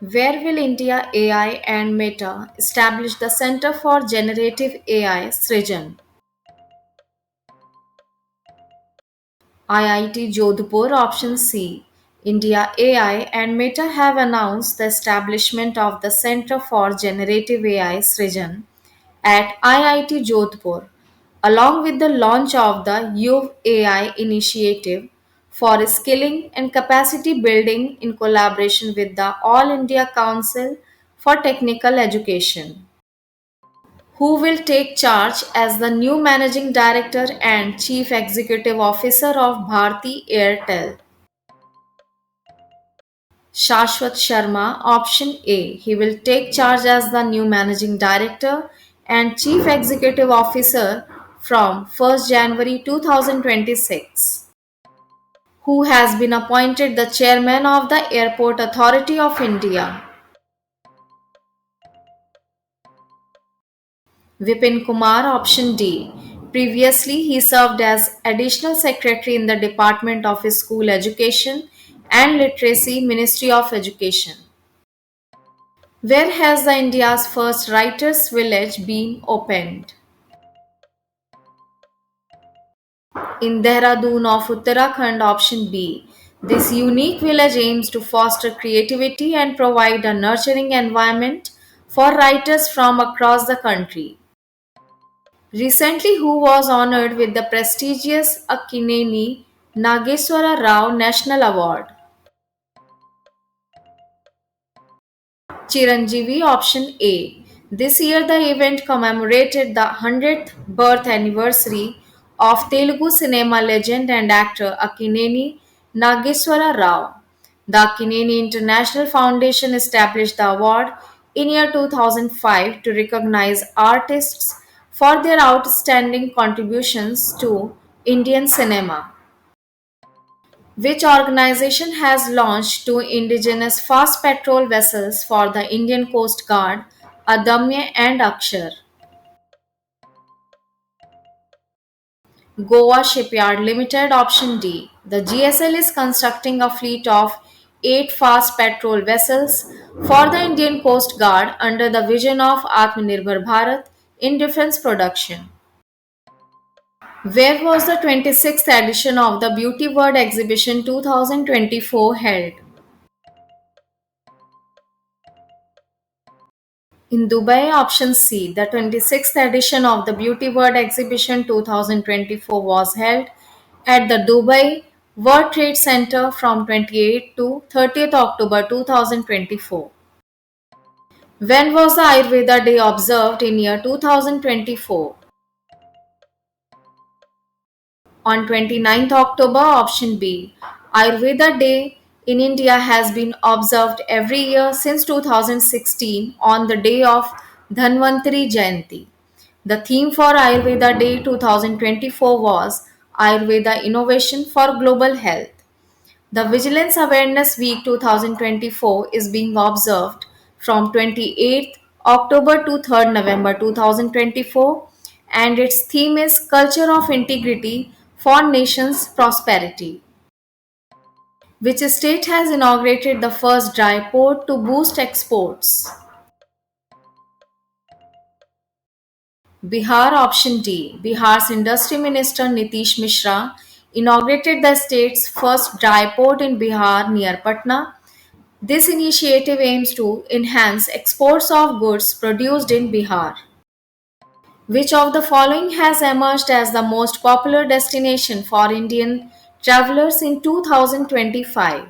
Where will India AI and Meta establish the Center for Generative AI Srijan? IIT Jodhpur option C. India AI and Meta have announced the establishment of the Center for Generative AI Srijan at IIT Jodhpur, along with the launch of the Yuv AI initiative for skilling and capacity building in collaboration with the All India Council for Technical Education. Who will take charge as the new Managing Director and Chief Executive Officer of Bharti Airtel? Shashwat Sharma, option A. He will take charge as the new Managing Director and Chief Executive Officer from 1st January 2026. Who has been appointed the Chairman of the Airport Authority of India? Vipin Kumar, option D. Previously, he served as Additional Secretary in the Department of School Education and Literacy, Ministry of Education. Where has the India's first writers' village been opened? In Dehradun of Uttarakhand, option B. This unique village aims to foster creativity and provide a nurturing environment for writers from across the country. Recently, who was honored with the prestigious Akkineni Nageswara Rao National Award? Chiranjeevi, option A. This year, the event commemorated the 100th birth anniversary of Telugu cinema legend and actor Akkineni Nageswara Rao. The Akkineni International Foundation established the award in year 2005 to recognize artists for their outstanding contributions to Indian cinema. Which organization has launched two indigenous fast patrol vessels for the Indian Coast Guard, Adamya and Akshar? Goa Shipyard Limited, option D. The GSL is constructing a fleet of 8 fast patrol vessels for the Indian Coast Guard under the vision of Atmanirbhar Bharat in defense production. Where was the 26th edition of the Beauty World Exhibition 2024 held? In Dubai, option C, the 26th edition of the Beauty World Exhibition 2024 was held at the Dubai World Trade Center from 28th to 30th October 2024. When was the Ayurveda Day observed in year 2024? On 29th October, option B. Ayurveda Day in India has been observed every year since 2016 on the day of Dhanvantari Jayanti. The theme for Ayurveda Day 2024 was Ayurveda Innovation for Global Health. The Vigilance Awareness Week 2024 is being observed from 28th October to 3rd November 2024 and its theme is Culture of Integrity for Nation's Prosperity. Which state has inaugurated the first dry port to boost exports? Bihar, option D. Bihar's Industry Minister Nitish Mishra inaugurated the state's first dry port in Bihar near Patna. This initiative aims to enhance exports of goods produced in Bihar. Which of the following has emerged as the most popular destination for Indian travelers in 2025?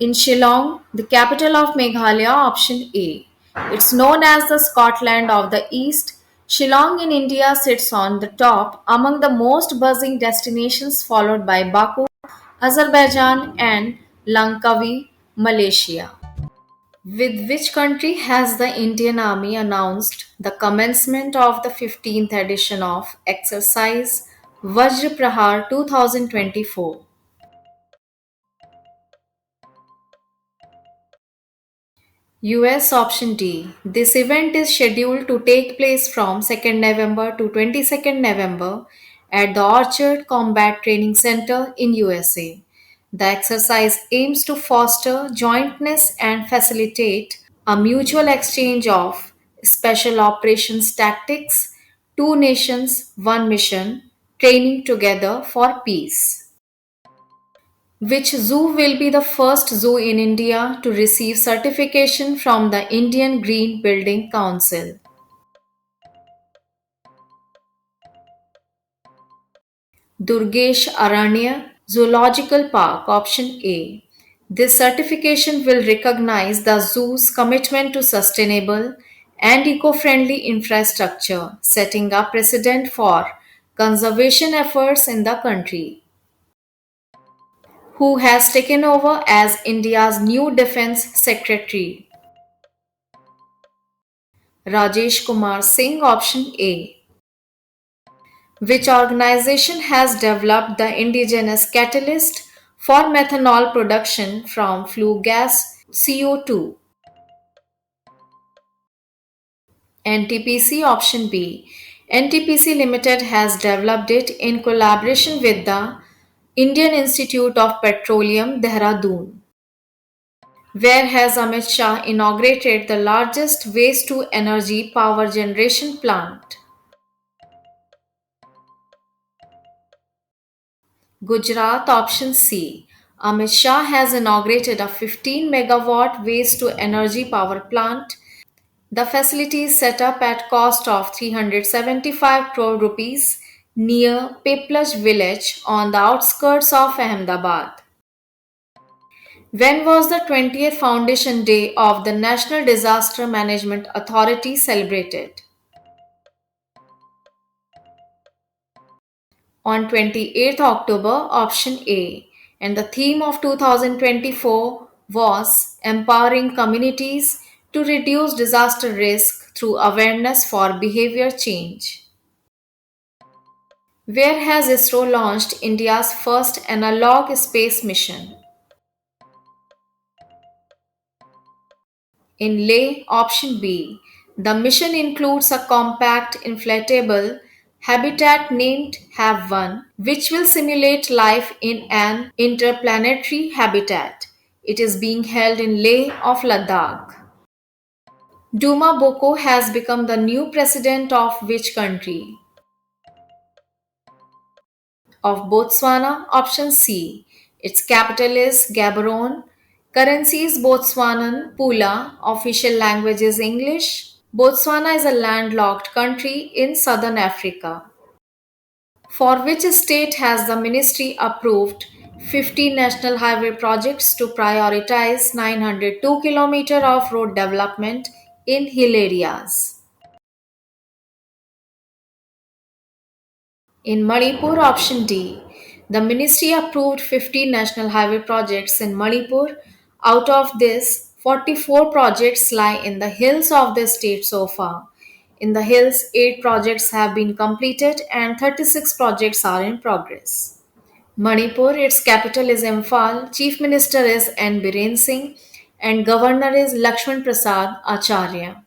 In Shillong, the capital of Meghalaya, option A. It's known as the Scotland of the East. Shillong in India sits on the top among the most buzzing destinations, followed by Baku, Azerbaijan, and Langkawi, Malaysia. With which country has the Indian Army announced the commencement of the 15th edition of Exercise Vajra Prahar 2024? US, option D. This event is scheduled to take place from 2nd November to 22nd November at the Orchard Combat Training Center in USA. The exercise aims to foster jointness and facilitate a mutual exchange of special operations tactics, two nations, one mission, training together for peace. Which zoo will be the first zoo in India to receive certification from the Indian Green Building Council? Durgesh Aranya Zoological Park, option A. This certification will recognize the zoo's commitment to sustainable and eco-friendly infrastructure, setting a precedent for conservation efforts in the country. Who has taken over as India's new Defence Secretary? Rajesh Kumar Singh, option A. Which organization has developed the indigenous catalyst for methanol production from flue gas CO2? NTPC, option B. NTPC Limited has developed it in collaboration with the Indian Institute of Petroleum, Dehradun. Where has Amit Shah inaugurated the largest waste to energy power generation plant? Gujarat, option C. Amit Shah has inaugurated a 15 megawatt waste to energy power plant. The facility is set up at cost of 375 crore rupees near Peplaj village on the outskirts of Ahmedabad. When was the 20th Foundation Day of the National Disaster Management Authority celebrated? On 28th October, option A. And the theme of 2024 was empowering communities to reduce disaster risk through awareness for behavior change. Where has ISRO launched India's first analog space mission? In Leh, option B. The mission includes a compact inflatable habitat named Have1, which will simulate life in an interplanetary habitat. It is being held in Leh of Ladakh. Duma Boko has become the new president of which country? Of Botswana, option C. Its capital is Gaborone. Currency is Botswanan Pula. Official language is English. Botswana is a landlocked country in southern Africa. For which state has the ministry approved 50 national highway projects to prioritize 902 km of road development in hill areas? In Manipur, option D. The ministry approved 50 national highway projects in Manipur. Out of this, 44 projects lie in the hills of the state so far. In the hills, 8 projects have been completed and 36 projects are in progress. Manipur, its capital is Imphal, Chief Minister is N. Biren Singh, and Governor is Lakshman Prasad Acharya.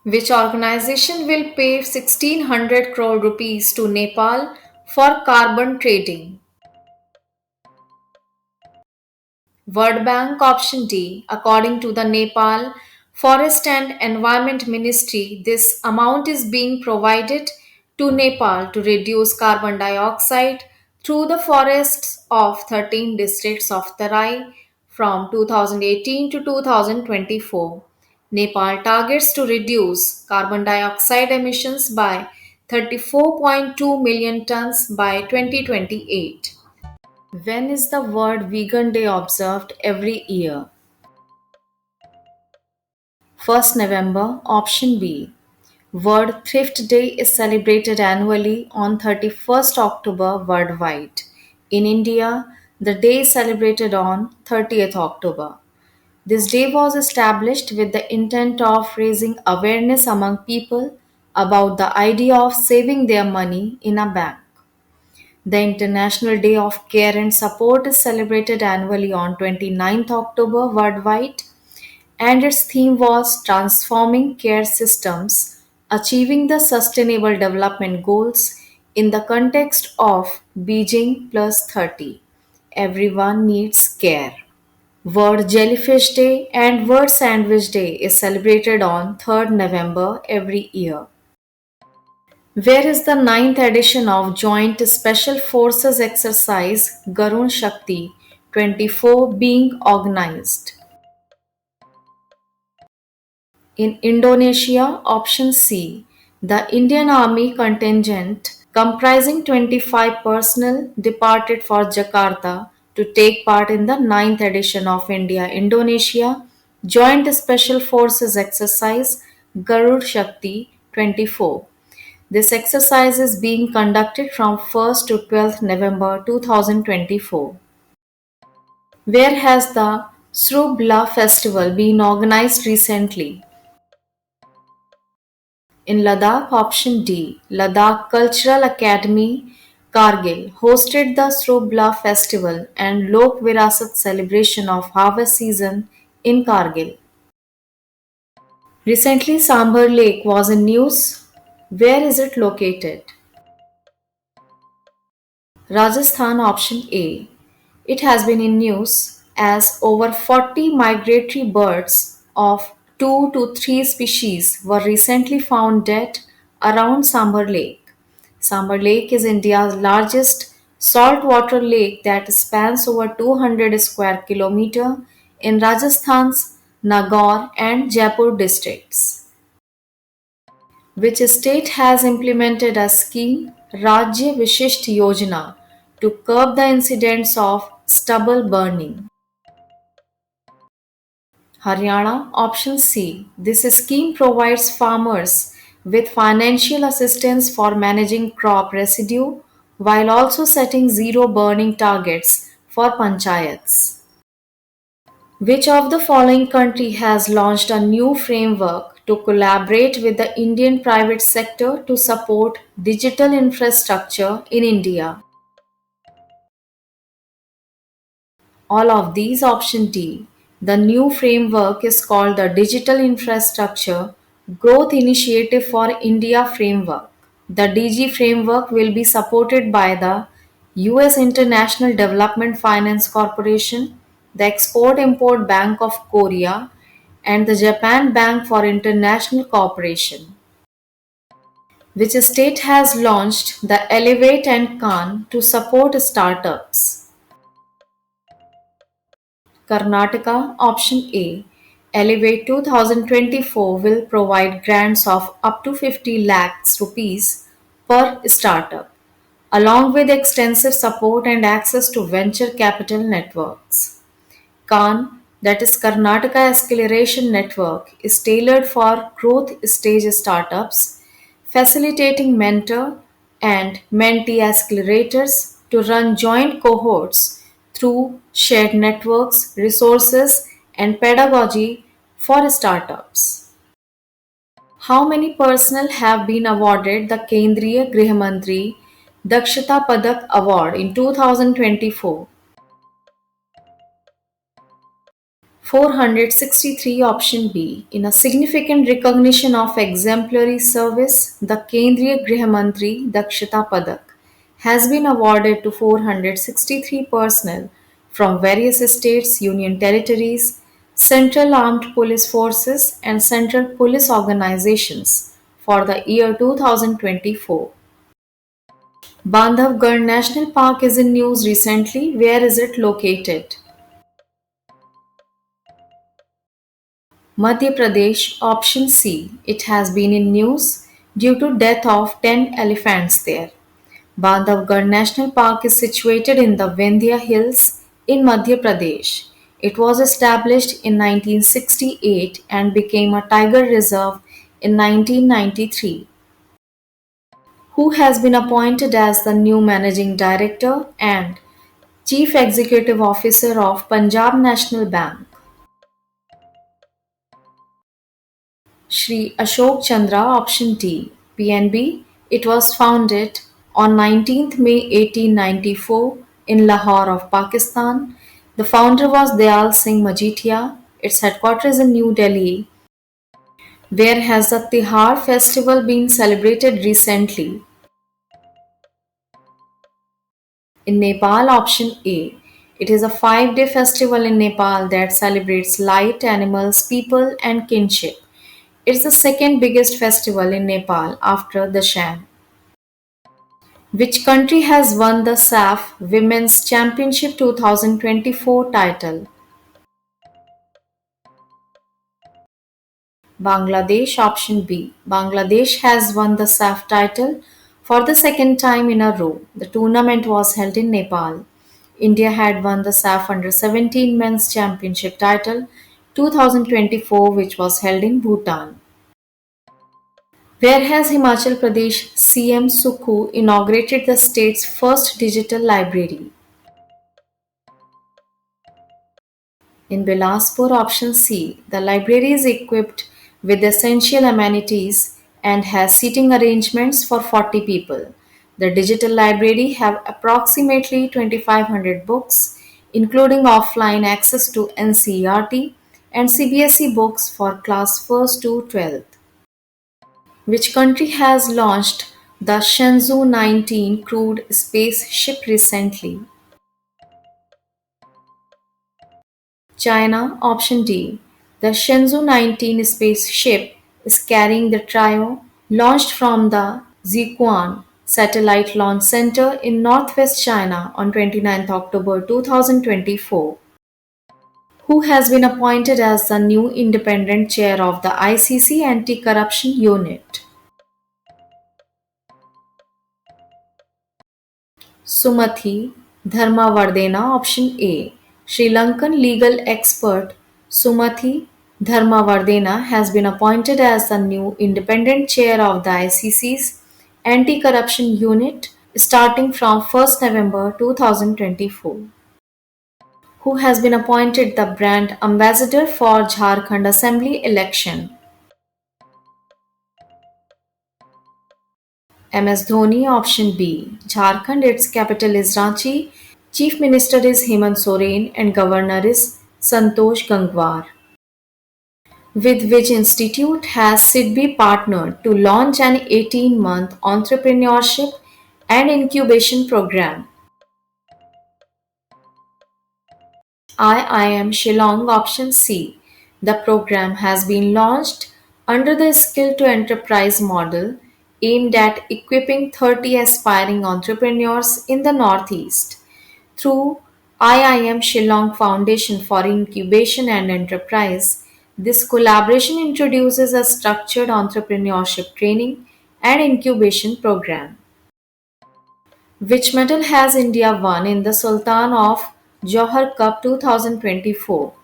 Which organization will pay 1600 crore rupees to Nepal for carbon trading? World Bank, option D. According to the Nepal Forest and Environment Ministry, this amount is being provided to Nepal to reduce carbon dioxide through the forests of 13 districts of Tarai from 2018 to 2024. Nepal targets to reduce carbon dioxide emissions by 34.2 million tons by 2028. When is the World Vegan Day observed every year? 1st November, option B. World Thrift Day is celebrated annually on 31st October worldwide. In India, the day is celebrated on 30th October. This day was established with the intent of raising awareness among people about the idea of saving their money in a bank. The International Day of Care and Support is celebrated annually on 29th October worldwide, and its theme was Transforming Care Systems, Achieving the Sustainable Development Goals in the context of Beijing Plus 30. Everyone needs care. World Jellyfish Day and World Sandwich Day is celebrated on 3rd November every year. Where is the ninth edition of Joint Special Forces Exercise Garun Shakti 24 being organized? In Indonesia, option C, the Indian Army contingent comprising 25 personnel departed for Jakarta to take part in the ninth edition of India Indonesia Joint Special Forces Exercise Garud Shakti 24. This exercise is being conducted from 1st to 12th November 2024. Where has the Srubla festival been organized recently? In Ladakh, option D, Ladakh Cultural Academy, Kargil, hosted the Srubla festival and Lok Virasat celebration of harvest season in Kargil. Recently, Sambhar Lake was in news. Where is it located? Rajasthan, option A. It has been in news as over 40 migratory birds of 2 to 3 species were recently found dead around Sambhar Lake. Sambhar Lake is India's largest saltwater lake that spans over 200 square kilometer in Rajasthan's Nagaur and Jaipur districts. Which state has implemented a scheme, Rajya Vishisht Yojana, to curb the incidents of stubble burning? Haryana, option C. This scheme provides farmers with financial assistance for managing crop residue while also setting zero burning targets for panchayats. Which of the following country has launched a new framework to collaborate with the Indian private sector to support digital infrastructure in India? All of these option D. The new framework is called the Digital Infrastructure Growth Initiative for India Framework. The DG framework will be supported by the US International Development Finance Corporation, the Export Import Bank of Korea, and the Japan Bank for International Cooperation. Which state has launched the Elevate and Khan to support startups? Karnataka, option A. Elevate 2024 will provide grants of up to 50 lakhs rupees per startup, along with extensive support and access to venture capital networks. Khan, that is Karnataka Acceleration Network, is tailored for growth stage startups, facilitating mentor and mentee accelerators to run joint cohorts through shared networks, resources, and pedagogy for startups. How many personnel have been awarded the Kendriya Griha Mantri Dakshata Padak Award in 2024? 463 option B. In a significant recognition of exemplary service, the Kendriya Griha Mantri Dakshata Padak has been awarded to 463 personnel from various states, union territories, central armed police forces, and central police organizations for the year 2024. Bandhavgarh National Park is in news recently. Where is it located? Madhya Pradesh, option C. It has been in news due to death of 10 elephants there. Bandhavgarh National Park is situated in the Vindhya Hills in Madhya Pradesh. It was established in 1968 and became a tiger reserve in 1993. Who has been appointed as the new managing director and chief executive officer of Punjab National Bank? Shri Ashok Chandra, option D. PNB. It was founded on 19th May 1894 in Lahore of Pakistan. The founder was Dayal Singh Majithia. Its headquarters in New Delhi. Where has the Tihar festival been celebrated recently? In Nepal, option A. It is a 5 day festival in Nepal that celebrates light, animals, people, and kinship. It's the second biggest festival in Nepal after the Shan. Which country has won the SAF Women's Championship 2024 title? Bangladesh. Option B. Bangladesh has won the SAF title for the second time in a row. The tournament was held in Nepal. India had won the SAF Under 17 Men's Championship title 2024, which was held in Bhutan. Where has Himachal Pradesh CM Sukhu inaugurated the state's first digital library? In Bilaspur, option C, the library is equipped with essential amenities and has seating arrangements for 40 people. The digital library have approximately 2500 books, including offline access to NCERT and CBSE books for class 1st to 12th. Which country has launched the Shenzhou 19 crewed spaceship recently? China. Option D. The Shenzhou 19 spaceship is carrying the trio launched from the Zhiquan Satellite Launch Center in northwest China on 29 October 2024. Who has been appointed as the new independent chair of the ICC Anti-Corruption Unit? Sumathi Dharmavardena. Option A. Sri Lankan legal expert Sumathi Dharmavardena has been appointed as the new independent chair of the ICC's Anti-Corruption Unit starting from 1st November 2024. Who has been appointed the brand ambassador for Jharkhand Assembly election? MS Dhoni. Option B. Jharkhand, its capital is Ranchi. Chief Minister is Hemant Soren and Governor is Santosh Gangwar. With which institute has SIDBI partnered to launch an 18-month entrepreneurship and incubation program? IIM Shillong. Option C. The program has been launched under the Skill to Enterprise model aimed at equipping 30 aspiring entrepreneurs in the Northeast. Through IIM Shillong Foundation for Incubation and Enterprise, this collaboration introduces a structured entrepreneurship training and incubation program. Which medal has India won in the Sultan of Johor Cup 2024?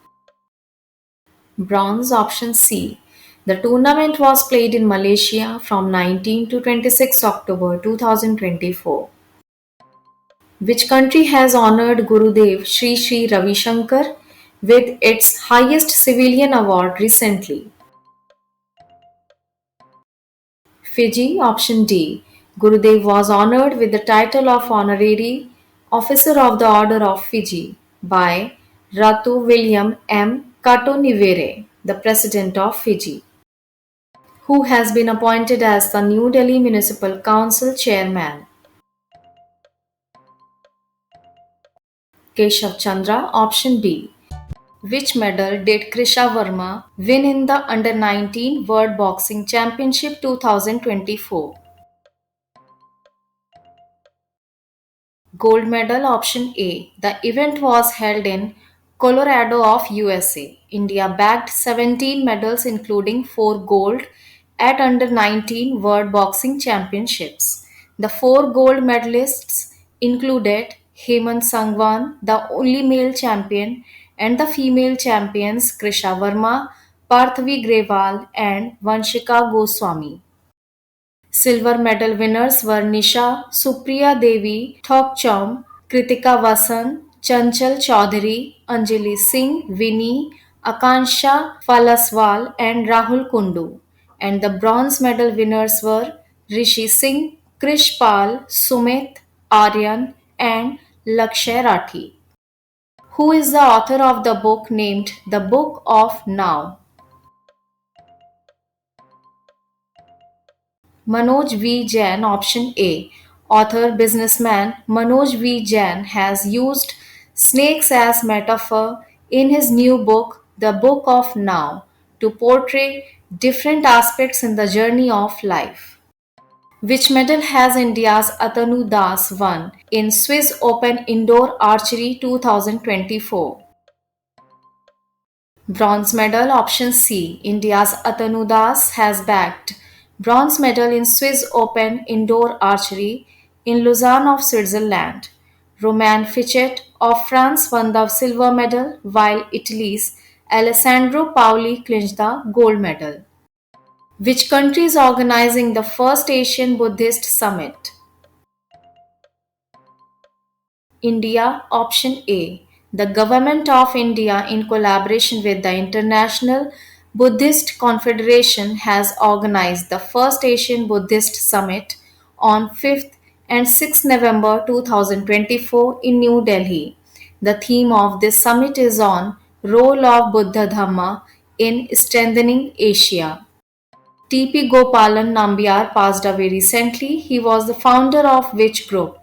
Bronze. Option C. The tournament was played in Malaysia from 19 to 26 October 2024. Which country has honored Gurudev Sri Sri Ravi Shankar with its highest civilian award recently? Fiji. Option D. Gurudev was honored with the title of Honorary Officer of the Order of Fiji by Ratu William M. Katonivere, the President of Fiji, who has been appointed as the New Delhi Municipal Council Chairman. Keshav Chandra. Option B. Which medal did Krisha Verma win in the Under 19 World Boxing Championship 2024? Gold medal. Option A. The event was held in Colorado of USA. India bagged 17 medals including 4 gold at Under 19 World Boxing Championships. The 4 gold medalists included Hemant Sangwan, the only male champion, and the female champions Krisha Verma, Parthavi Grewal, and Vanshika Goswami. Silver medal winners were Nisha, Supriya Devi, Thokcham, Kritika Vasan, Chanchal Chaudhary, Anjali Singh, Vinny, Akansha Falaswal, and Rahul Kundu. And the bronze medal winners were Rishi Singh, Krish Pal, Sumit, Aryan, and Lakshay Rathi. Who is the author of the book named The Book of Now? Manoj V. Jain. Option A. Author businessman Manoj V. Jain has used snakes as metaphor in his new book, The Book of Now, to portray different aspects in the journey of life. Which medal has India's Atanu Das won in Swiss Open Indoor Archery 2024? Bronze medal option C. India's Atanu Das has bagged bronze medal in Swiss Open Indoor Archery in Lausanne of Switzerland. Romain Fichet of France won the silver medal while Italy's Alessandro Paoli clinched the gold medal. Which country is organizing the first Asian Buddhist Summit? India. Option A. The Government of India, in collaboration with the International Buddhist Confederation, has organized the first Asian Buddhist Summit on 5th and 6th November 2024 in New Delhi. The theme of this summit is on role of Buddha Dhamma in strengthening Asia. T.P. Gopalan Nambiar passed away recently. He was the founder of which group?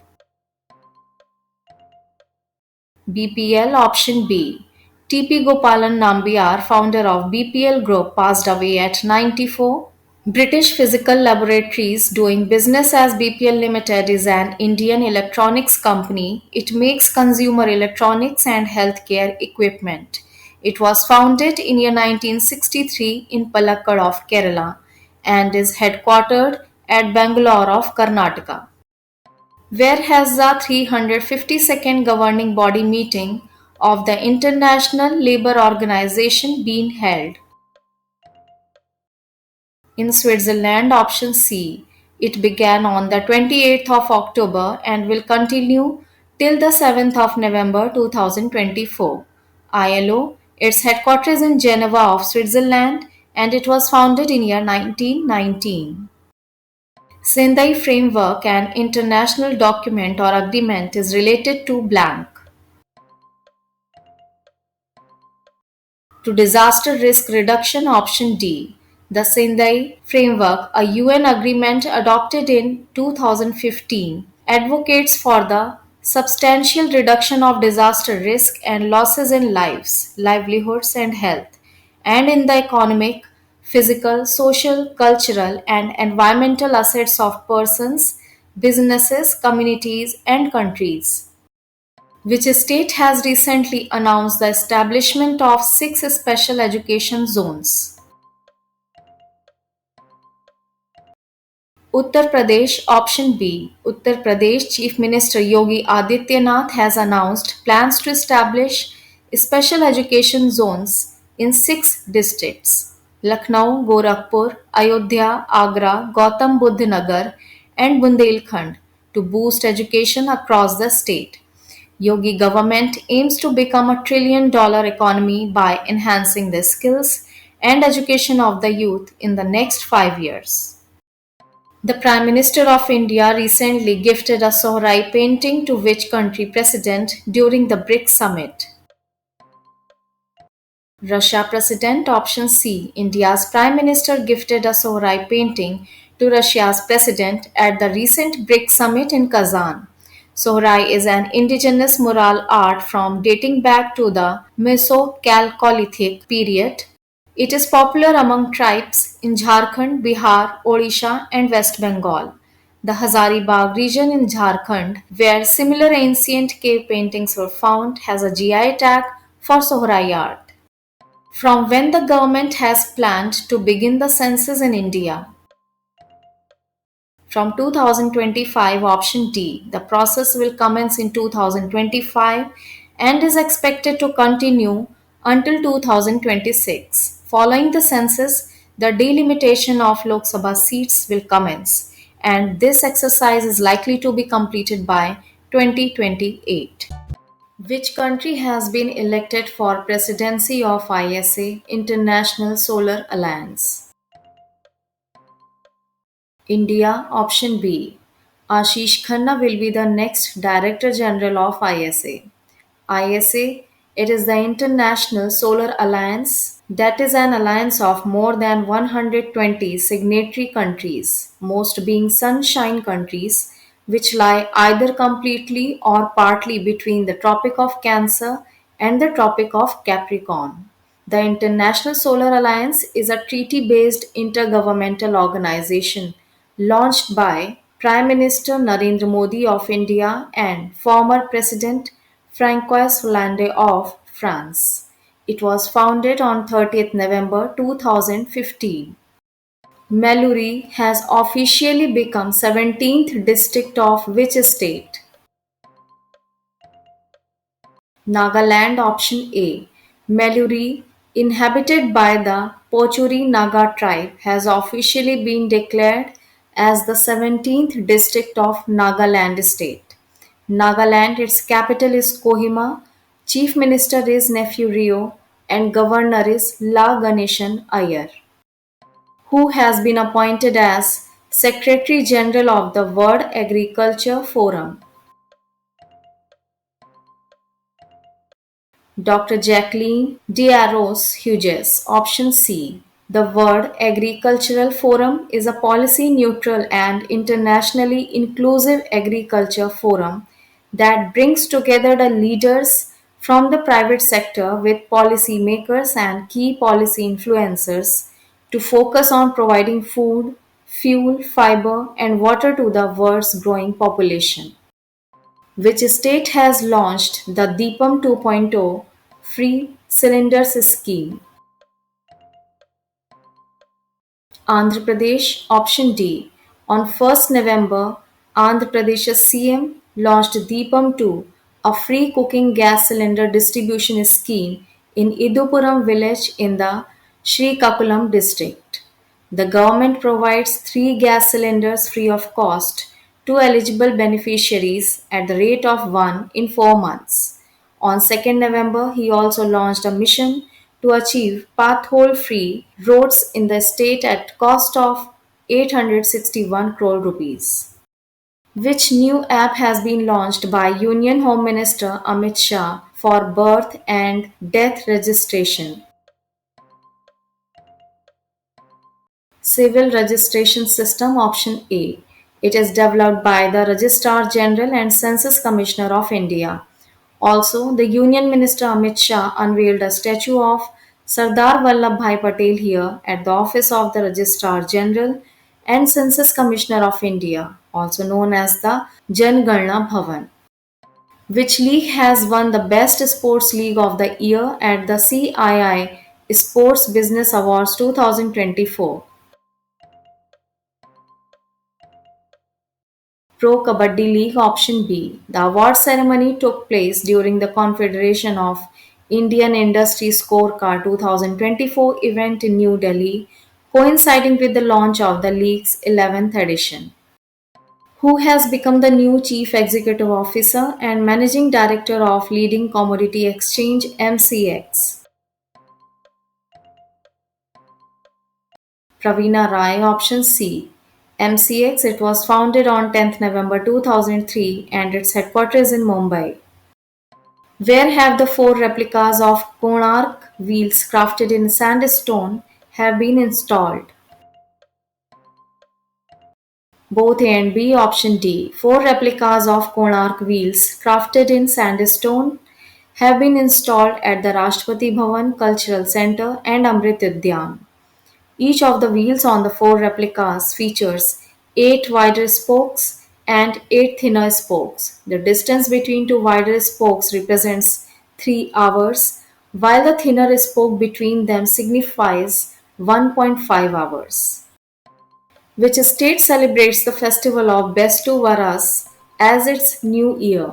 BPL option B. T.P. Gopalan Nambiar, founder of BPL Group, passed away at 94. British Physical Laboratories, doing business as BPL Limited, is an Indian electronics company. It makes consumer electronics and healthcare equipment. It was founded in year 1963 in Palakkad of Kerala and is headquartered at Bangalore of Karnataka. Where has the 352nd governing body meeting of the International Labour Organization been held? In Switzerland, option C. It began on the 28th of October and will continue till the 7th of November 2024. ILO, its headquarters in Geneva of Switzerland, and it was founded in year 1919. Sendai Framework, an international document or agreement, is related to blank. To disaster risk reduction, option D. The Sendai Framework, a UN agreement adopted in 2015, advocates for the substantial reduction of disaster risk and losses in lives, livelihoods, and health, and in the economic, physical, social, cultural, and environmental assets of persons, businesses, communities, and countries. Which state has recently announced the establishment of 6 special education zones? Uttar Pradesh. Option B. Uttar Pradesh Chief Minister Yogi Adityanath has announced plans to establish special education zones in 6 districts: Lucknow, Gorakhpur, Ayodhya, Agra, Gautam Buddha Nagar, and Bundelkhand, to boost education across the state. Yogi government aims to become a $1 trillion economy by enhancing the skills and education of the youth in the next 5 years. The Prime Minister of India recently gifted a Sohrai painting to which country president during the BRICS summit? Russia President. Option C. India's Prime Minister gifted a Sohrai painting to Russia's president at the recent BRICS summit in Kazan. Sohrai is an indigenous mural art from dating back to the Meso-Chalcolithic period. It is popular among tribes in Jharkhand, Bihar, Odisha, and West Bengal. The Hazaribagh region in Jharkhand, where similar ancient cave paintings were found, has a GI tag for Sohrai art. From when the government has planned to begin the census in India? From 2025, option D. The process will commence in 2025 and is expected to continue until 2026. Following the census, the delimitation of Lok Sabha seats will commence, and this exercise is likely to be completed by 2028. Which country has been elected for presidency of ISA, International Solar Alliance? India. Option B. Ashish Khanna will be the next Director General of ISA. ISA, it is the International Solar Alliance, that is an alliance of more than 120 signatory countries, most being sunshine countries, which lie either completely or partly between the Tropic of Cancer and the Tropic of Capricorn. The International Solar Alliance is a treaty based intergovernmental organization launched by Prime Minister Narendra Modi of India and former President Francois Hollande of France. It was founded on 30th November 2015. Maluri has officially become 17th district of which state? Nagaland option A. Maluri, inhabited by the Pochuri Naga tribe, has officially been declared as the 17th district of Nagaland state. Nagaland, its capital is Kohima, chief minister is Nephew Rio, and governor is La Ganeshan Iyer, who has been appointed as Secretary General of the World Agriculture Forum. Dr. Jacqueline Diarros Hughes. Option C. The World Agricultural Forum is a policy neutral and internationally inclusive agriculture forum that brings together the leaders from the private sector with policymakers and key policy influencers to focus on providing food, fuel, fiber, and water to the world's growing population. Which state has launched the Deepam 2.0 free cylinders scheme? Andhra Pradesh. Option D. On 1st November, Andhra Pradesh's CM launched Deepam 2, a free cooking gas cylinder distribution scheme in Idupuram village in the Srikakulam district. The government provides 3 gas cylinders free of cost to eligible beneficiaries at the rate of 1 in 4 months. On 2nd November, he also launched a mission to achieve pothole-free roads in the state at cost of 861 crore rupees. Which new app has been launched by Union Home Minister Amit Shah for birth and death registration? Civil Registration System option A. It is developed by the Registrar General and Census Commissioner of India. Also, the Union Minister Amit Shah unveiled a statue of Sardar Vallabhbhai Patel here at the office of the Registrar General and Census Commissioner of India, also known as the Janganna Bhavan. Which league has won the Best Sports League of the Year at the CII Sports Business Awards 2024? Pro Kabaddi League option B. The award ceremony took place during the Confederation of Indian Industry Scorecard 2024 event in New Delhi, coinciding with the launch of the league's 11th edition. Who has become the new Chief Executive Officer and Managing Director of leading commodity exchange MCX? Praveena Rai option C. MCX, it was founded on 10th November 2003 and its headquarters in Mumbai. Where have the 4 replicas of Konark wheels crafted in sandstone have been installed? Both A and B. Option D. 4 replicas of Konark wheels crafted in sandstone have been installed at the Rashtrapati Bhavan Cultural Centre and Amrit Udyan. Each of the wheels on the 4 replicas features 8 wider spokes and 8 thinner spokes. The distance between 2 wider spokes represents 3 hours, while the thinner spoke between them signifies 1.5 hours. Which state celebrates the festival of Bestu Varas as its new year?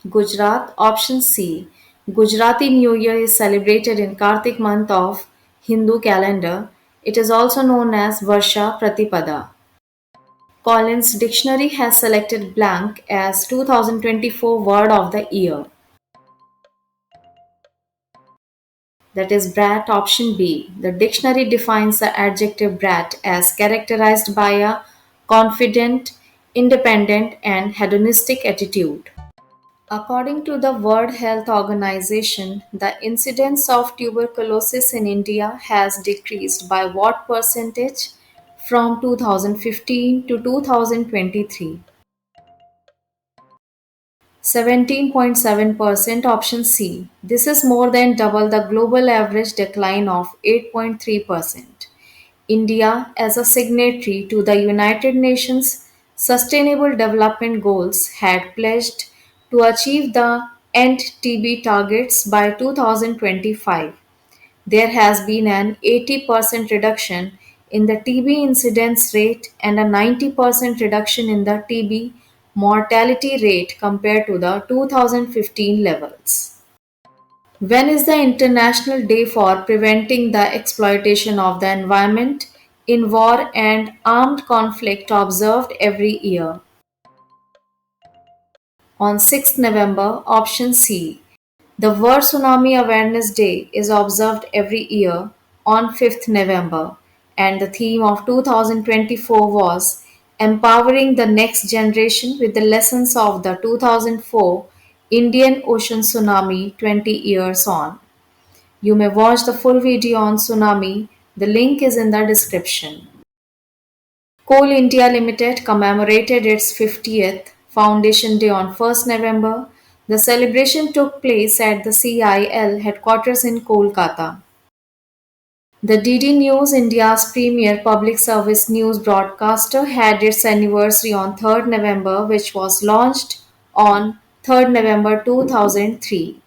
Gujarat. Option C. Gujarati New Year is celebrated in Kartik month of Hindu calendar. It is also known as Varsha Pratipada. Collins Dictionary has selected blank as 2024 word of the year. That is brat option B. The dictionary defines the adjective brat as characterized by a confident, independent, and hedonistic attitude. According to the World Health Organization, the incidence of tuberculosis in India has decreased by what percentage from 2015 to 2023. 17.7% option C. This is more than double the global average decline of 8.3%. India, as a signatory to the United Nations Sustainable Development Goals, had pledged to achieve the end TB targets by 2025. There has been an 80% reduction in the TB incidence rate and a 90% reduction in the TB mortality rate compared to the 2015 levels. When is the International Day for Preventing the Exploitation of the Environment in War and Armed Conflict observed every year? On 6th November, option C. The World Tsunami Awareness Day is observed every year on 5th November, and the theme of 2024 was Empowering the Next Generation with the Lessons of the 2004 Indian Ocean Tsunami 20 Years On. You may watch the full video on tsunami. The link is in the description. Coal India Limited commemorated its 50th Foundation Day on 1st November. The celebration took place at the CIL headquarters in Kolkata. The DD News, India's premier public service news broadcaster, had its anniversary on 3rd November, which was launched on 3rd November 2003.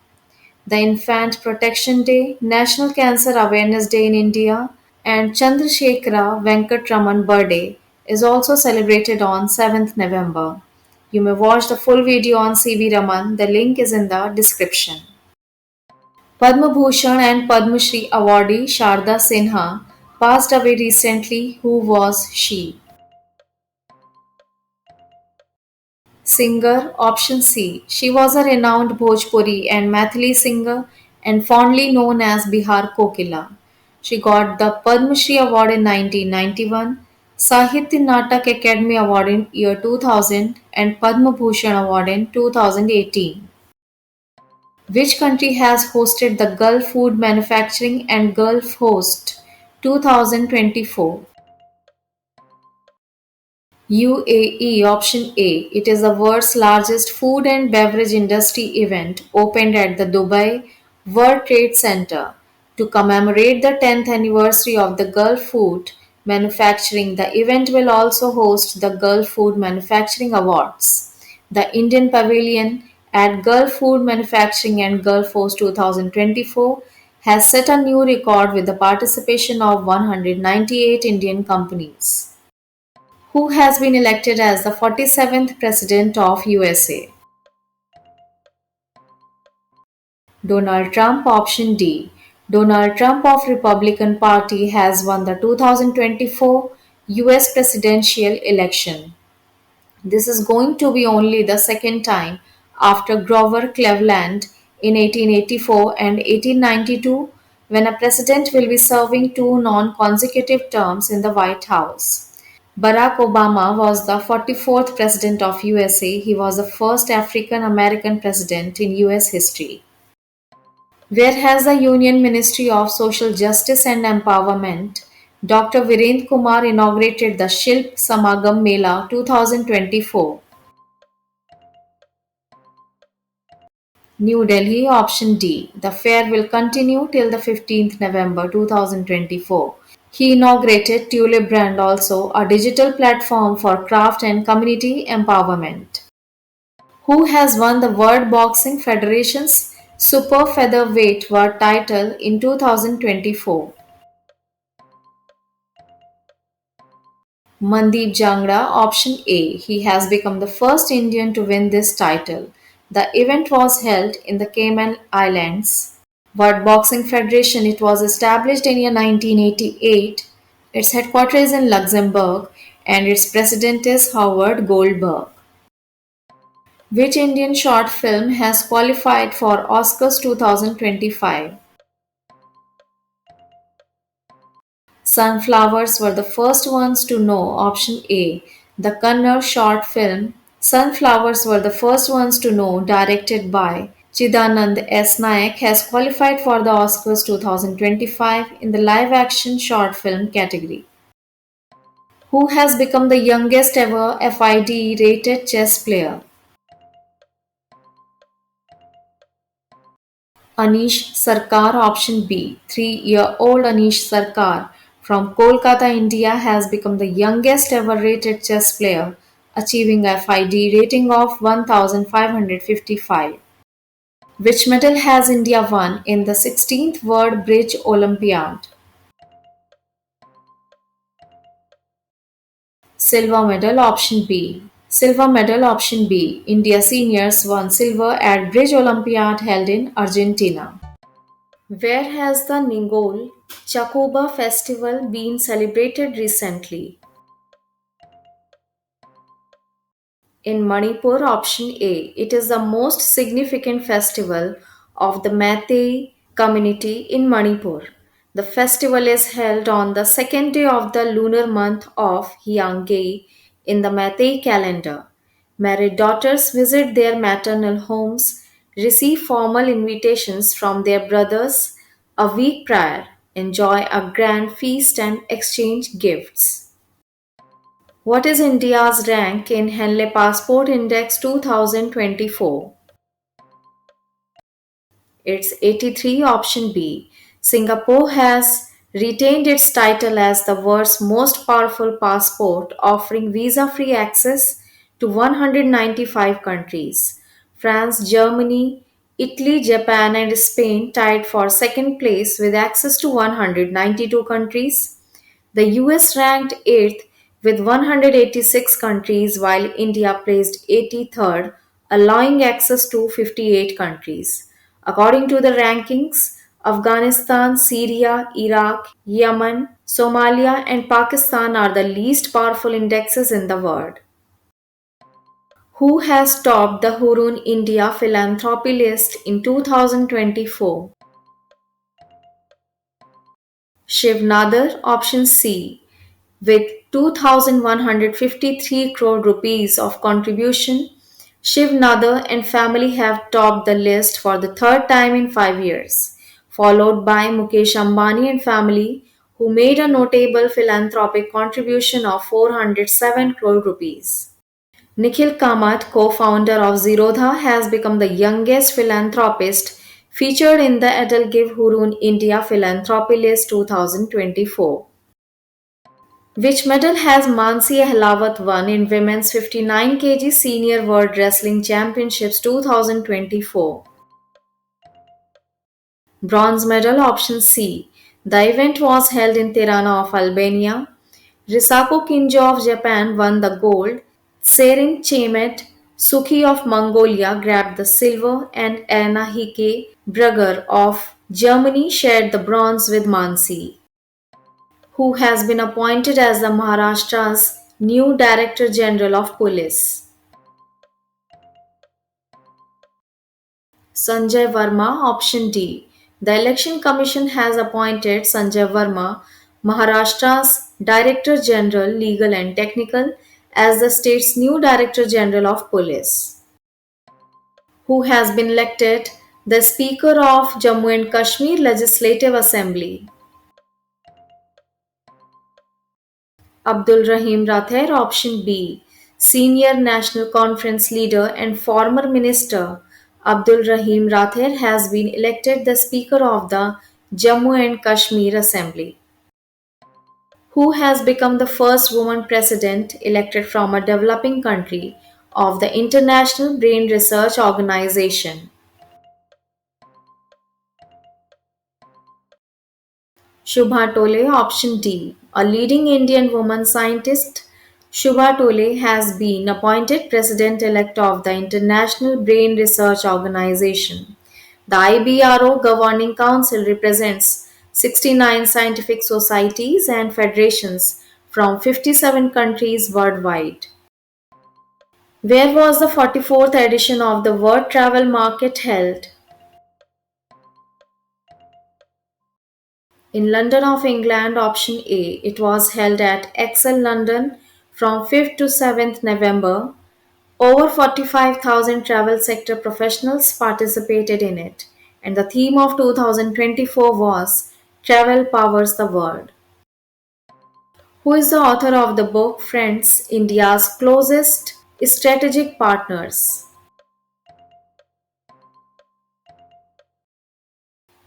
The Infant Protection Day, National Cancer Awareness Day in India, and Chandrasekhara Venkatraman birthday is also celebrated on 7th November. You may watch the full video on C.V. Raman. The link is in the description. Padma Bhushan and Padma Shri awardee Sharda Sinha passed away recently. Who was she? Singer, option C. She was a renowned Bhojpuri and Maithili singer and fondly known as Bihar Kokila. She got the Padma Shri Award in 1991, Sahitya Natak Academy Award in year 2000 and Padma Bhushan Award in 2018. Which country has hosted the Gulf Food Manufacturing and Gulf Host 2024? UAE, option A. It is the world's largest food and beverage industry event, opened at the Dubai World Trade Center to commemorate the 10th anniversary of the Gulf Food Manufacturing. The event will also host the Gulf Food Manufacturing Awards. The Indian Pavilion at Gulf Food Manufacturing and Gulf Host 2024 has set a new record with the participation of 198 Indian companies. Who has been elected as the 47th President of USA? Donald Trump, option D. Donald Trump of Republican Party has won the 2024 US presidential election. This is going to be only the second time after Grover Cleveland in 1884 and 1892 when a president will be serving two non-consecutive terms in the White House. Barack Obama was the 44th President of USA. He was the first African American president in US history. Where has the Union Ministry of Social Justice and Empowerment, Dr. Virendra Kumar, inaugurated the Shilp Samagam Mela 2024? New Delhi, option D. The fair will continue till the 15th November 2024. He inaugurated Tulip Brand, also a digital platform for craft and community empowerment. Who has won the World Boxing Federation's Super Featherweight World title in 2024? Mandeep Jangra, option A. He has become the first Indian to win this title. The event was held in the Cayman Islands. World Boxing Federation, it was established in year 1988. Its headquarters is in Luxembourg and its president is Howard Goldberg. Which Indian short film has qualified for Oscars 2025? Sunflowers were the first ones to know, option A. The Kannada short film Sunflowers were the first ones to know, directed by Chidanand S. Nayak, has qualified for the Oscars 2025 in the live action short film category. Who has become the youngest ever FIDE rated chess player? Anish Sarkar. Option B. 3-year-old Anish Sarkar from Kolkata, India has become the youngest ever rated chess player, achieving a FIDE rating of 1555. Which medal has India won in the 16th World Bridge Olympiad? Silver medal. Option B. Silver medal. Option B. India seniors won silver at Bridge Olympiad held in Argentina. Where has the Ningol Chakoba festival been celebrated recently? In Manipur, option A, it is the most significant festival of the Meitei community in Manipur. The festival is held on the second day of the lunar month of Hyangei in the Meitei calendar. Married daughters visit their maternal homes, receive formal invitations from their brothers a week prior, enjoy a grand feast, and exchange gifts. What is India's rank in Henley Passport Index 2024? It's 83. Option B. Singapore has retained its title as the world's most powerful passport, offering visa free access to 195 countries. France, Germany, Italy, Japan, and Spain tied for second place with access to 192 countries. The US ranked 8th with 186 countries, while India placed 83rd, allowing access to 58 countries. According to the rankings, Afghanistan, Syria, Iraq, Yemen, Somalia, and Pakistan are the least powerful indexes in the world. Who has topped the Hurun India philanthropy list in 2024? Shiv Nadar, option C, with 2,153 crore rupees of contribution. Shiv Nadar and family have topped the list for the third time in 5 years, followed by Mukesh Ambani and family, who made a notable philanthropic contribution of 407 crore rupees. Nikhil Kamath, co-founder of Zerodha, has become the youngest philanthropist featured in the Atal Give Hurun India Philanthropy List 2024. Which medal has Mansi Ahlawat won in Women's 59 kg Senior World Wrestling Championships 2024? Bronze medal. Option C. The event was held in Tirana of Albania. Risako Kinjo of Japan won the gold. Serin Chemet Suki of Mongolia grabbed the silver, and Anna Hike Brugger of Germany shared the bronze with Mansi, who has been appointed as the Maharashtra's new Director General of Police. Sanjay Verma, option D. The Election Commission has appointed Sanjay Verma, Maharashtra's Director General, Legal and Technical, as the state's new Director General of Police, who has been elected the Speaker of Jammu and Kashmir Legislative Assembly. Abdul Rahim Rather, option B. Senior National Conference leader and former minister Abdul Rahim Rather has been elected the Speaker of the Jammu and Kashmir Assembly, who has become the first woman president elected from a developing country of the International Brain Research Organization. Shubha Tole, option D. A leading Indian woman scientist, Shubha Tole has been appointed president elect of the International Brain Research Organization. The IBRO governing council represents 69 scientific societies and federations from 57 countries worldwide. Where was the 44th edition of the World Travel Market held? In London of England, option A, it was held at Excel London from 5th to 7th November. Over 45,000 travel sector professionals participated in it, and the theme of 2024 was Travel Powers the World. Who is the author of the book Friends, India's Closest Strategic Partners?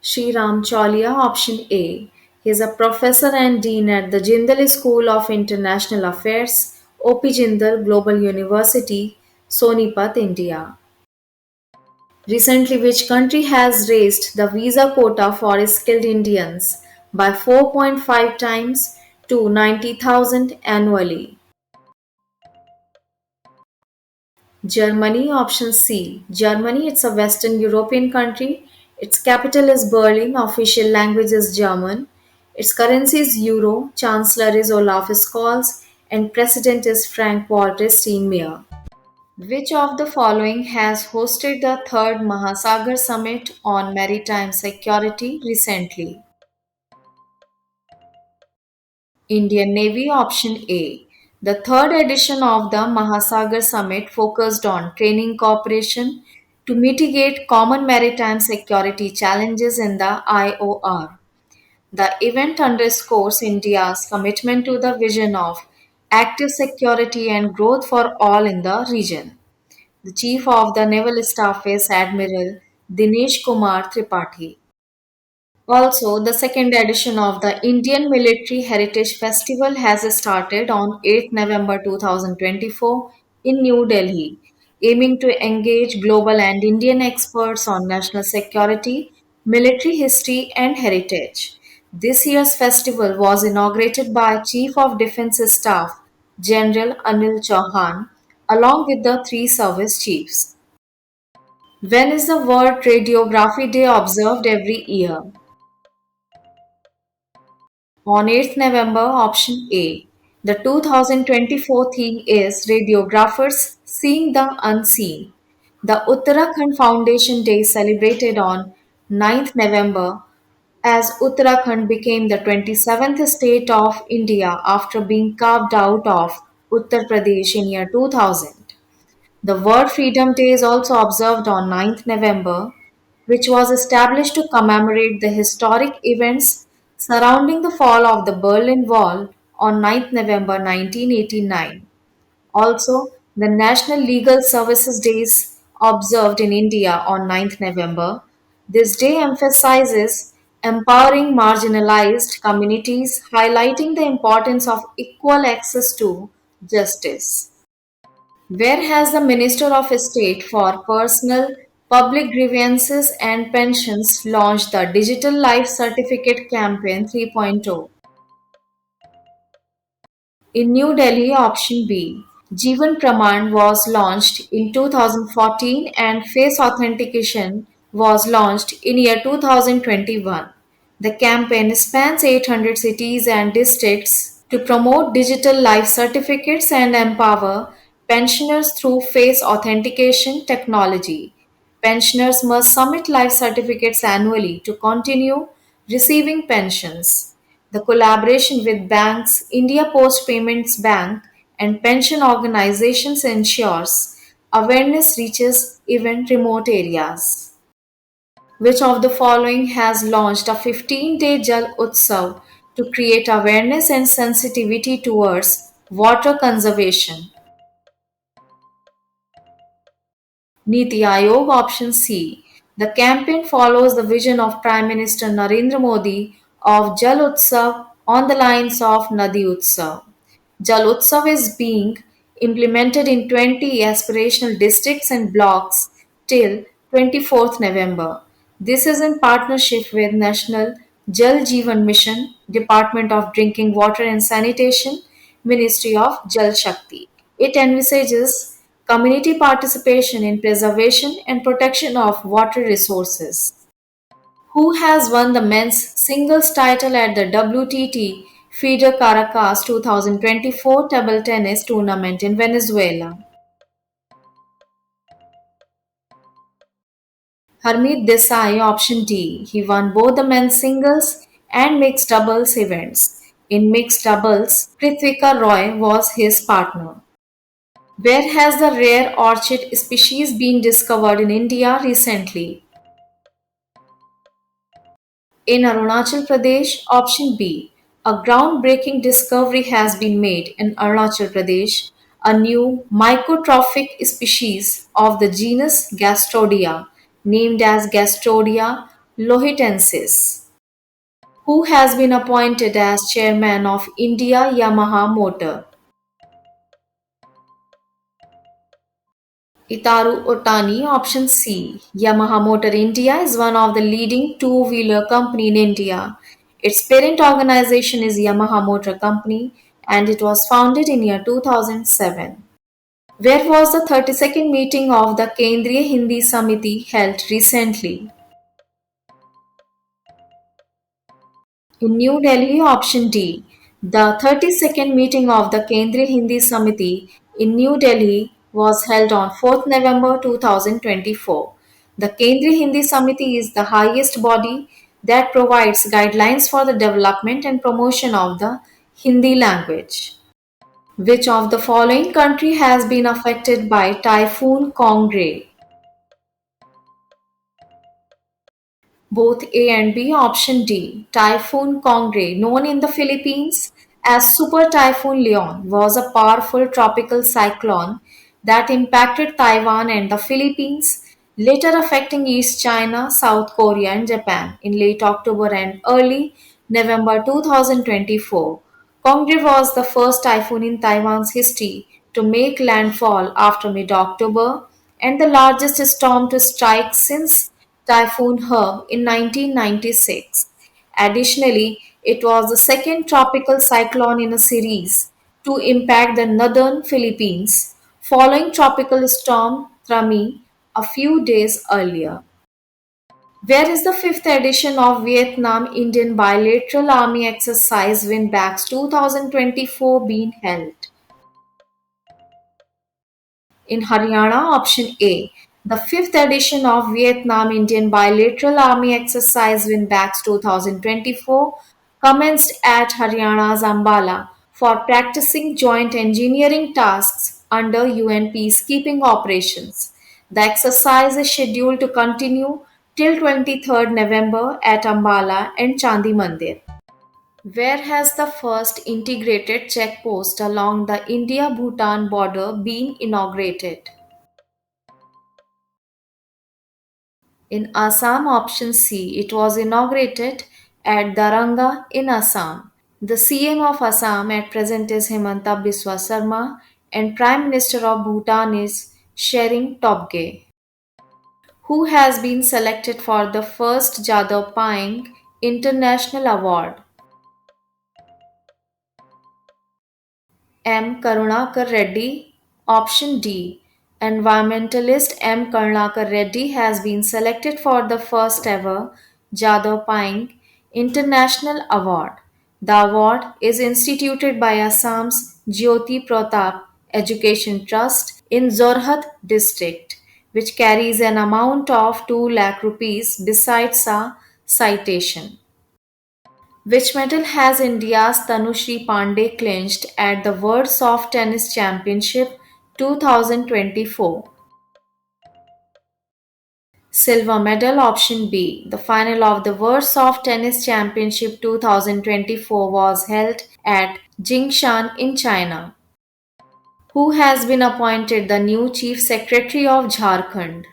Shri Ram Cholia, option A. He is a professor and dean at the Jindal School of International Affairs, OP Jindal Global University, Sonipat, India. Recently, which country has raised the visa quota for skilled Indians by 4.5 times to 90,000 annually? Germany, option C. Germany, it's a Western European country. Its capital is Berlin. Official language is German. Its currency is euro. Chancellor is Olaf Scholz. And president is Frank-Walter Steinmeier. Which of the following has hosted the third Mahasagar Summit on Maritime Security recently? Indian Navy, option A. The third edition of the Mahasagar Summit focused on training cooperation to mitigate common maritime security challenges in the IOR. The event underscores India's commitment to the vision of active security and growth for all in the region. The Chief of the Naval Staff is Admiral Dinesh Kumar Tripathi. Also, the second edition of the Indian Military Heritage Festival has started on 8th November 2024 in New Delhi, aiming to engage global and Indian experts on national security, military history, and heritage. This year's festival was inaugurated by Chief of Defence Staff General Anil Chauhan, along with the three service chiefs. When is the World Radiography Day observed every year? On 8th November, option A. The 2024 theme is Radiographers Seeing the Unseen. The Uttarakhand Foundation Day celebrated on 9th November as Uttarakhand became the 27th state of India after being carved out of Uttar Pradesh in year 2000. The World Freedom Day is also observed on 9th November, which was established to commemorate the historic events surrounding the fall of the Berlin Wall on 9th November 1989. Also, the National Legal Services Day is observed in India on 9th November. This day emphasizes empowering marginalized communities, highlighting the importance of equal access to justice. Where has the Minister of State for Personal, Public Grievances and Pensions launched the Digital Life Certificate Campaign 3.0? In New Delhi, option B. Jeevan Praman was launched in 2014 and face authentication was launched in year 2021. The campaign spans 800 cities and districts to promote digital life certificates and empower pensioners through face authentication technology. Pensioners must submit life certificates annually to continue receiving pensions. The collaboration with banks, India Post Payments Bank, and pension organizations ensures awareness reaches even remote areas. Which of the following has launched a 15-day Jal Utsav to create awareness and sensitivity towards water conservation? Niti Aayog, option C. The campaign follows the vision of Prime Minister Narendra Modi of Jal Utsav on the lines of Nadi Utsav. Jal Utsav is being implemented in 20 aspirational districts and blocks till 24th November. This is in partnership with National Jal Jeevan Mission, Department of Drinking Water and Sanitation, Ministry of Jal Shakti. It envisages community participation in preservation and protection of water resources. Who has won the men's singles title at the WTT FIDE Caracas 2024 table tennis tournament in Venezuela? Harmeet Desai, option D. He won both the men's singles and mixed doubles events. In mixed doubles, Prithvika Roy was his partner. Where has the rare orchid species been discovered in India recently? In Arunachal Pradesh, option B. A groundbreaking discovery has been made in Arunachal Pradesh, a new mycotrophic species of the genus Gastrodia, named as Gastrodia lohitensis, who has been appointed as chairman of India Yamaha Motor. Itaru Otani, option C. Yamaha Motor India is one of the leading two-wheeler company in India. Its parent organization is Yamaha Motor Company and it was founded in year 2007. Where was the 32nd meeting of the Kendriya Hindi Samiti held recently? In New Delhi, option D. The 32nd meeting of the Kendriya Hindi Samiti in New Delhi was held on 4th November 2024. The Kendriya Hindi Samiti is the highest body that provides guidelines for the development and promotion of the Hindi language. Which of the following country has been affected by Typhoon Kongre? Both A and B. Option D. Typhoon Kongre, known in the Philippines as Super Typhoon Leon, was a powerful tropical cyclone that impacted Taiwan and the Philippines, later affecting East China, South Korea, and Japan in late October and early November 2024. Kongre was the first typhoon in Taiwan's history to make landfall after mid October and the largest storm to strike since Typhoon Herb in 1996. Additionally, it was the second tropical cyclone in a series to impact the northern Philippines, following Tropical Storm Trami a few days earlier. Where is the fifth edition of Vietnam Indian Bilateral Army Exercise Windbags 2024 being held? In Haryana, option A. The fifth edition of Vietnam Indian Bilateral Army Exercise Windbags 2024 commenced at Haryana's Ambala for practicing joint engineering tasks under UN peacekeeping operations. The exercise is scheduled to continue till 23rd November at Ambala and Chandi Mandir. Where has the first integrated checkpost along the India Bhutan border been inaugurated? In Assam, option C, it was inaugurated at Daranga in Assam. The CM of Assam at present is Himanta Biswa Sarma and Prime Minister of Bhutan is Shering Tobgay, who has been selected for the first Jadao Paing International Award. M. Karunakar Reddy. Option D. Environmentalist M. Karunakar Reddy has been selected for the first ever Jadao Paing International Award. The award is instituted by Assam's Jyoti Pratap Education Trust in Zorhat district, which carries an amount of 2 lakh rupees besides a citation. Which medal has India's Tanushri Pandey clinched at the World Soft Tennis Championship 2024? Silver medal, option B. The final of the World Soft Tennis Championship 2024 was held at Jingshan in China. Who has been appointed the new Chief Secretary of Jharkhand?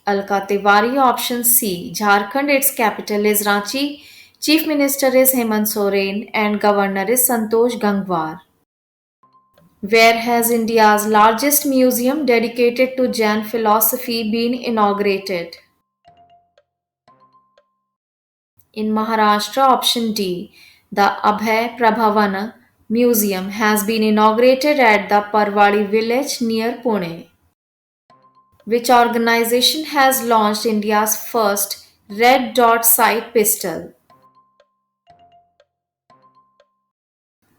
Alka Tiwari, option C. Jharkhand, its capital is Ranchi. Chief Minister is Hemant Soren and Governor is Santosh Gangwar. Where has India's largest museum dedicated to Jain philosophy been inaugurated? In Maharashtra, option D. The Abhay Prabhavana Museum has been inaugurated at the Parwadi village near Pune. Which organization has launched India's first red dot sight pistol?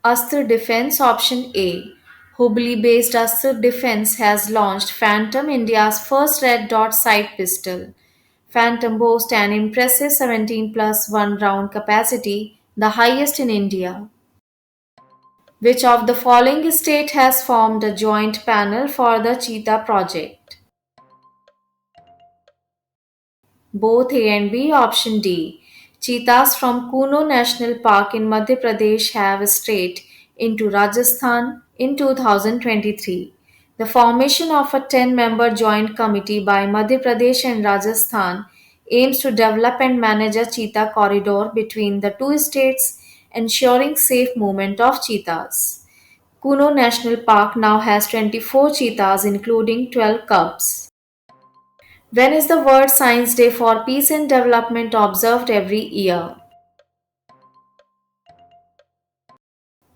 Astra Defense, option A. Hubli based Astra Defense has launched Phantom, India's first red dot sight pistol. Phantom boasts an impressive 17 plus 1 round capacity, the highest in India. Which of the following state has formed a joint panel for the Cheetah project? Both A and B. Option D. Cheetahs from Kuno National Park in Madhya Pradesh have strayed into Rajasthan in 2023. The formation of a 10-member joint committee by Madhya Pradesh and Rajasthan aims to develop and manage a cheetah corridor between the two states, ensuring safe movement of cheetahs. Kuno National Park now has 24 cheetahs, including 12 cubs. When is the World Science Day for Peace and Development observed every year?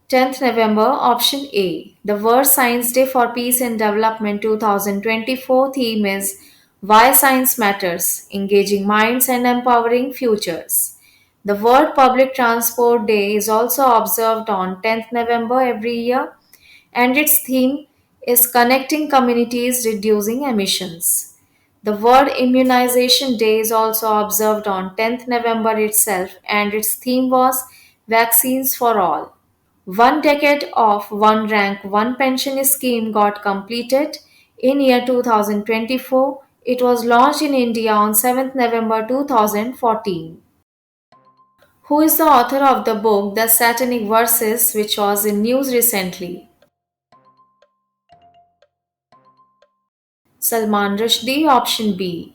10th November, option A. The World Science Day for Peace and Development 2024 theme is Why Science Matters, Engaging Minds and Empowering Futures. The World Public Transport Day is also observed on 10th November every year, and its theme is Connecting Communities, Reducing Emissions. The World Immunization Day is also observed on 10th November itself, and its theme was Vaccines for All. One decade of one rank, one pension scheme got completed in year 2024. It was launched in India on 7th November 2014. Who is the author of the book The Satanic Verses, which was in news recently? Salman Rushdie, option B.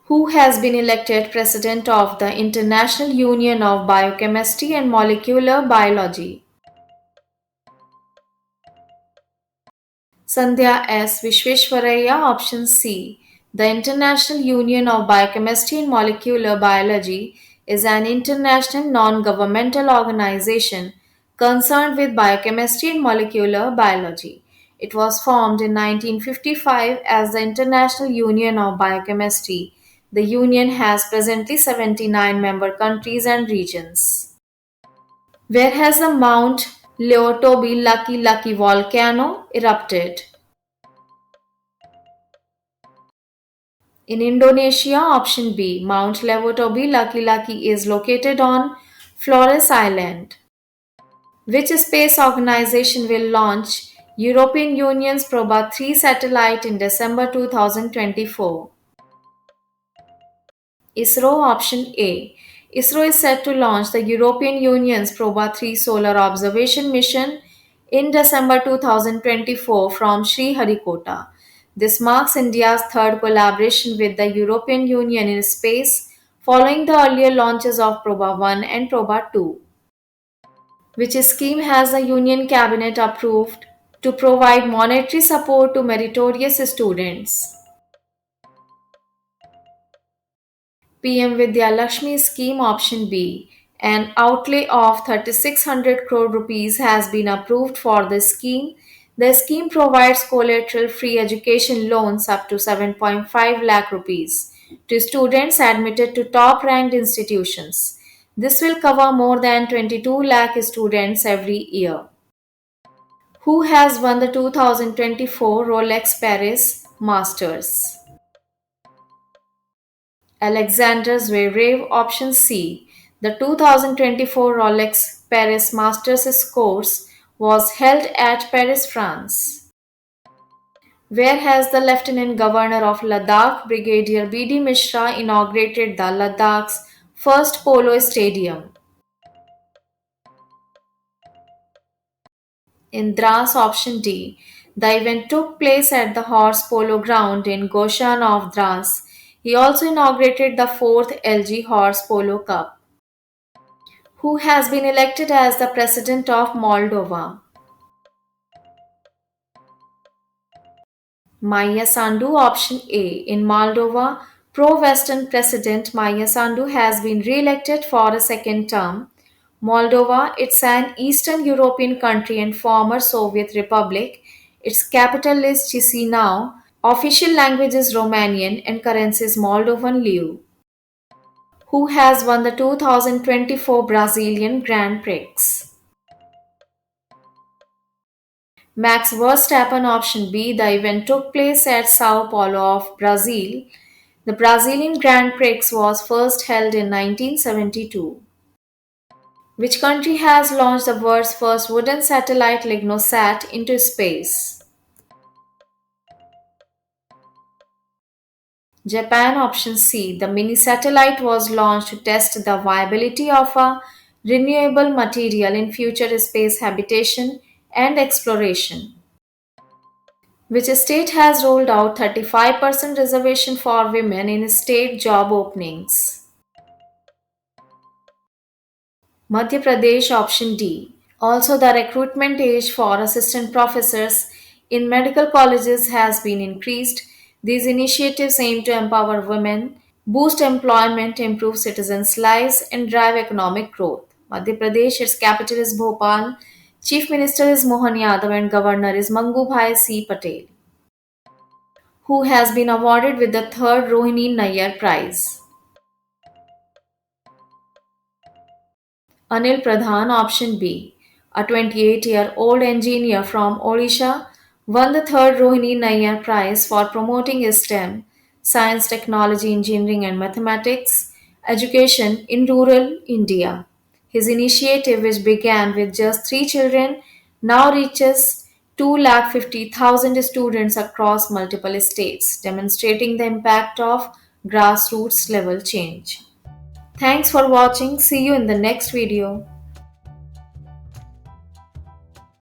Who has been elected president of the International Union of Biochemistry and Molecular Biology? Sandhya S. Vishweshwaraya, option C. The International Union of Biochemistry and Molecular Biology is an international non-governmental organization concerned with biochemistry and molecular biology. It was formed in 1955 as the International Union of Biochemistry. The union has presently 79 member countries and regions. Where has the Mount Leotobi Lucky Lucky volcano erupted? In Indonesia, option B. Mount Leotobi Lucky Lucky is located on Flores Island. Which space organization will launch European Union's Proba 3 satellite in December 2024? ISRO, option A. ISRO is set to launch the European Union's Proba 3 solar observation mission in December 2024 from Sriharikota. This marks India's third collaboration with the European Union in space, following the earlier launches of Proba 1 and Proba 2. Which scheme has the Union Cabinet approved to provide monetary support to meritorious students? PM Vidya Lakshmi scheme, option B. An outlay of 3600 crore rupees has been approved for the scheme. The scheme provides collateral free education loans up to 7.5 lakh rupees to students admitted to top ranked institutions. This will cover more than 22 lakh students every year. Who has won the 2024 Rolex Paris Masters? Alexander Zverev, option C. The 2024 Rolex Paris Masters course was held at Paris, France. Where has the Lieutenant Governor of Ladakh, Brigadier B.D. Mishra, inaugurated the Ladakh's first polo stadium? In Dras, option D. The event took place at the horse polo ground in Goshan of Dras. He also inaugurated the fourth LG Horse Polo Cup. Who has been elected as the President of Moldova? Maya Sandu, option A. In Moldova, pro-Western President Maya Sandu has been re-elected for a second term. Moldova, it's an Eastern European country and former Soviet republic. Its capital is Chisinau. Official language is Romanian and currency is Moldovan leu. Who has won the 2024 Brazilian Grand Prix? Max Verstappen, option B. The event took place at Sao Paulo of Brazil. The Brazilian Grand Prix was first held in 1972. Which country has launched the world's first wooden satellite Lignosat into space? Japan option C. The mini satellite was launched to test the viability of a renewable material in future space habitation and exploration. Which state has rolled out 35% reservation for women in state job openings? Madhya Pradesh option D. Also, the recruitment age for assistant professors in medical colleges has been increased. These initiatives aim to empower women, boost employment, improve citizens' lives, and drive economic growth. Madhya Pradesh, its capital is Bhopal, Chief Minister is Mohan Yadav, and Governor is Mangubhai C. Patel, who has been awarded with the third Rohini Nayyar Prize. Anil Pradhan, option B, a 28-year-old engineer from Odisha, won the third Rohini Nayyar Prize for promoting STEM, science, technology, engineering, and mathematics education in rural India. His initiative, which began with just three children, now reaches 250,000 students across multiple states, demonstrating the impact of grassroots level change. Thanks for watching. See you in the next video.